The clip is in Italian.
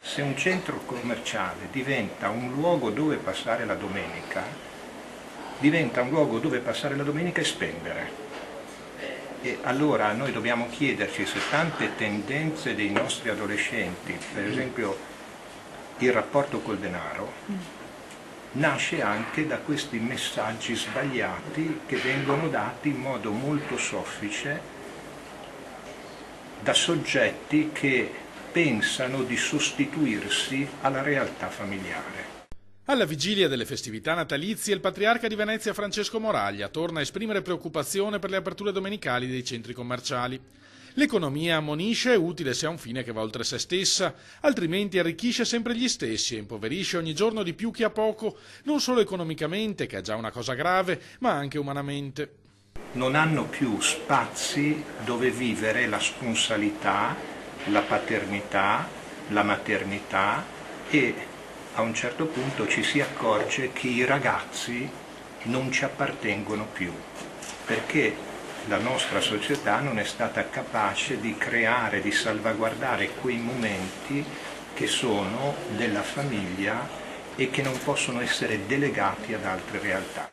Se un centro commerciale diventa un luogo dove passare la domenica, diventa un luogo dove passare la domenica e spendere. E allora noi dobbiamo chiederci se tante tendenze dei nostri adolescenti, per esempio il rapporto col denaro, nasce anche da questi messaggi sbagliati che vengono dati in modo molto soffice da soggetti che pensano di sostituirsi alla realtà familiare. Alla vigilia delle festività natalizie, il patriarca di Venezia Francesco Moraglia torna a esprimere preoccupazione per le aperture domenicali dei centri commerciali. L'economia ammonisce, è utile se ha un fine che va oltre se stessa, altrimenti arricchisce sempre gli stessi e impoverisce ogni giorno di più chi ha poco, non solo economicamente, che è già una cosa grave, ma anche umanamente. Non hanno più spazi dove vivere la sponsalità, la paternità, la maternità e a un certo punto ci si accorge che i ragazzi non ci appartengono più, perché la nostra società non è stata capace di creare, di salvaguardare quei momenti che sono della famiglia e che non possono essere delegati ad altre realtà.